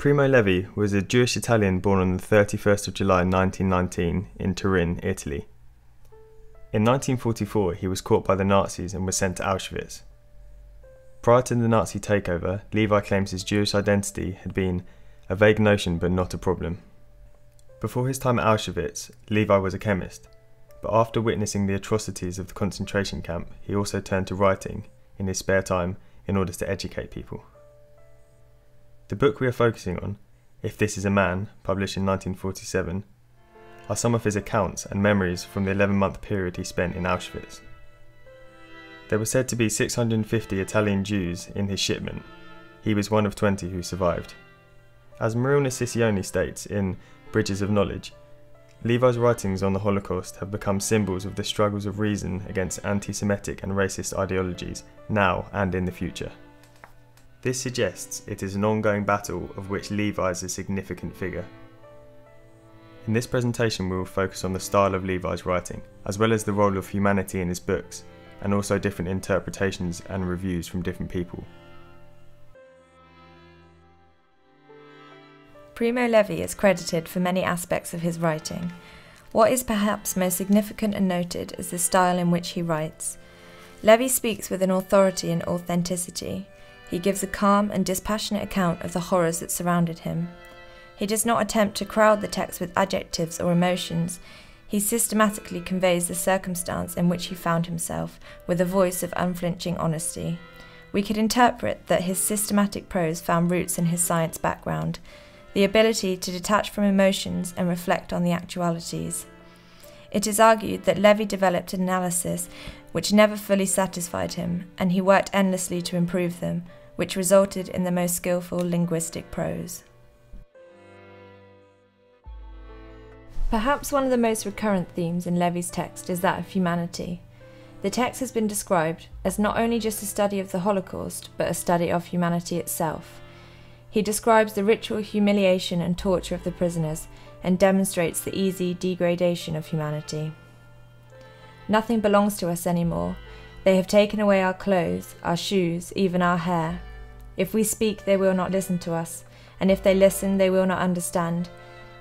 Primo Levi was a Jewish Italian born on the 31st of July 1919 in Turin, Italy. In 1944 he was caught by the Nazis and was sent to Auschwitz. Prior to the Nazi takeover, Levi claims his Jewish identity had been a vague notion but not a problem. Before his time at Auschwitz, Levi was a chemist, but after witnessing the atrocities of the concentration camp, he also turned to writing in his spare time in order to educate people. The book we are focusing on, If This Is a Man, published in 1947, are some of his accounts and memories from the 11-month period he spent in Auschwitz. There were said to be 650 Italian Jews in his shipment. He was one of 20 who survived. As Muriel Necessioni states in Bridges of Knowledge, Levi's writings on the Holocaust have become symbols of the struggles of reason against anti-Semitic and racist ideologies now and in the future. This suggests it is an ongoing battle of which Levi is a significant figure. In this presentation we will focus on the style of Levi's writing, as well as the role of humanity in his books, and also different interpretations and reviews from different people. Primo Levi is credited for many aspects of his writing. What is perhaps most significant and noted is the style in which he writes. Levi speaks with an authority and authenticity. He gives a calm and dispassionate account of the horrors that surrounded him. He does not attempt to crowd the text with adjectives or emotions. He systematically conveys the circumstance in which he found himself with a voice of unflinching honesty. We could interpret that his systematic prose found roots in his science background, the ability to detach from emotions and reflect on the actualities. It is argued that Levi developed an analysis which never fully satisfied him, and he worked endlessly to improve them, which resulted in the most skillful linguistic prose. Perhaps one of the most recurrent themes in Levi's text is that of humanity. The text has been described as not only just a study of the Holocaust, but a study of humanity itself. He describes the ritual humiliation and torture of the prisoners, and demonstrates the easy degradation of humanity. Nothing belongs to us anymore. They have taken away our clothes, our shoes, even our hair. If we speak, they will not listen to us, and if they listen, they will not understand.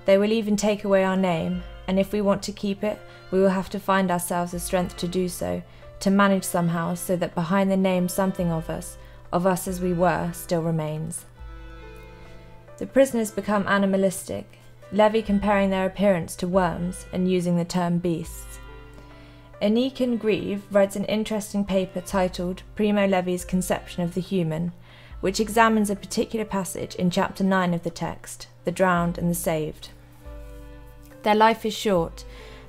They will even take away our name, and if we want to keep it, we will have to find ourselves the strength to do so, to manage somehow so that behind the name something of us as we were, still remains. The prisoners become animalistic, Levi comparing their appearance to worms and using the term beasts. Aniken Grieve writes an interesting paper titled Primo Levi's Conception of the Human, which examines a particular passage in chapter 9 of the text, the drowned and the saved. Their life is short,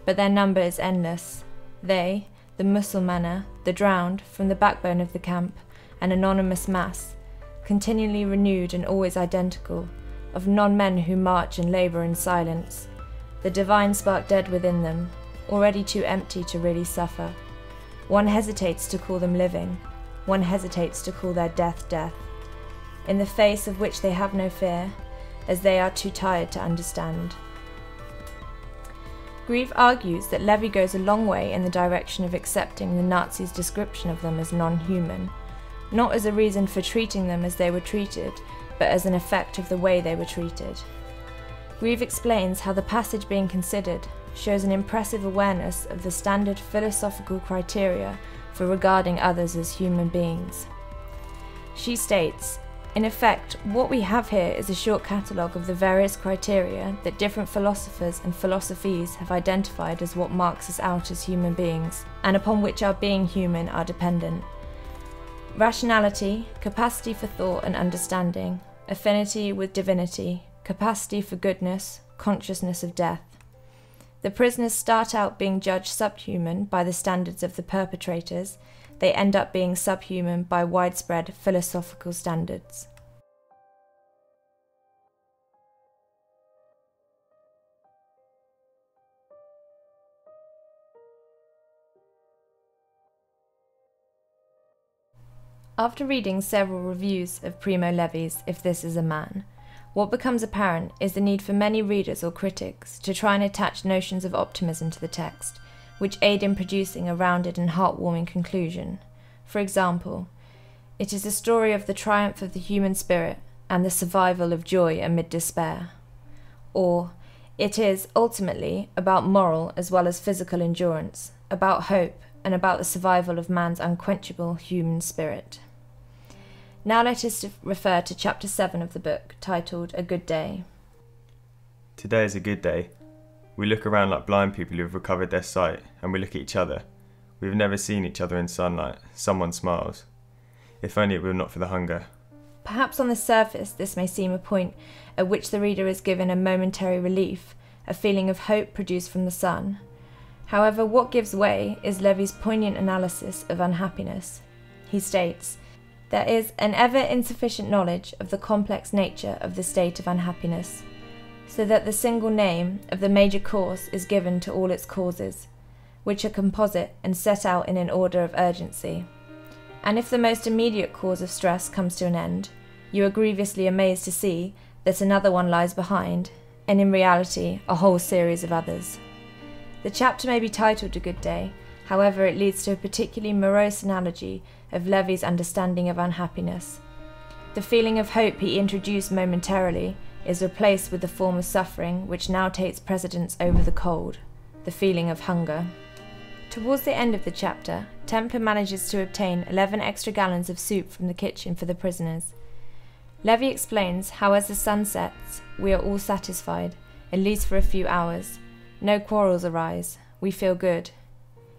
but their number is endless. They, the Musulmana, the drowned, from the backbone of the camp, an anonymous mass, continually renewed and always identical, of non-men who march and labour in silence, the divine spark dead within them, already too empty to really suffer. One hesitates to call them living, one hesitates to call their death death, in the face of which they have no fear, as they are too tired to understand. Grieve argues that Levi goes a long way in the direction of accepting the Nazis' description of them as non-human, not as a reason for treating them as they were treated, but as an effect of the way they were treated. Grieve explains how the passage being considered shows an impressive awareness of the standard philosophical criteria for regarding others as human beings. She states, in effect, what we have here is a short catalogue of the various criteria that different philosophers and philosophies have identified as what marks us out as human beings, and upon which our being human are dependent. Rationality, capacity for thought and understanding, affinity with divinity, capacity for goodness, consciousness of death. The prisoners start out being judged subhuman by the standards of the perpetrators. They end up being subhuman by widespread philosophical standards. After reading several reviews of Primo Levi's If This Is a Man, what becomes apparent is the need for many readers or critics to try and attach notions of optimism to the text, which aid in producing a rounded and heartwarming conclusion. For example, it is a story of the triumph of the human spirit, and the survival of joy amid despair. Or, it is, ultimately, about moral as well as physical endurance, about hope, and about the survival of man's unquenchable human spirit. Now let us refer to chapter 7 of the book, titled A Good Day. Today is a good day. We look around like blind people who have recovered their sight, and we look at each other. We've never seen each other in sunlight. Someone smiles. If only it were not for the hunger. Perhaps on the surface this may seem a point at which the reader is given a momentary relief, a feeling of hope produced from the sun. However, what gives way is Levi's poignant analysis of unhappiness. He states, "There is an ever insufficient knowledge of the complex nature of the state of unhappiness, so that the single name of the major cause is given to all its causes, which are composite and set out in an order of urgency. And if the most immediate cause of stress comes to an end, you are grievously amazed to see that another one lies behind, and in reality a whole series of others." The chapter may be titled A Good Day, however it leads to a particularly morose analogy of Levi's understanding of unhappiness. The feeling of hope he introduced momentarily is replaced with the form of suffering which now takes precedence over the cold, the feeling of hunger. Towards the end of the chapter, Templar manages to obtain 11 extra gallons of soup from the kitchen for the prisoners. Levi explains how as the sun sets, we are all satisfied, at least for a few hours. No quarrels arise, we feel good.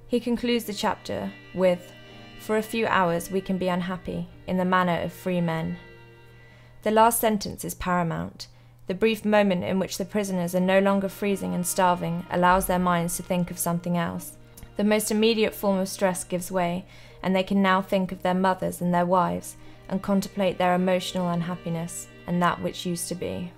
He concludes the chapter with, "For a few hours we can be unhappy, in the manner of free men." The last sentence is paramount. The brief moment in which the prisoners are no longer freezing and starving allows their minds to think of something else. The most immediate form of stress gives way, and they can now think of their mothers and their wives, and contemplate their emotional unhappiness, and that which used to be.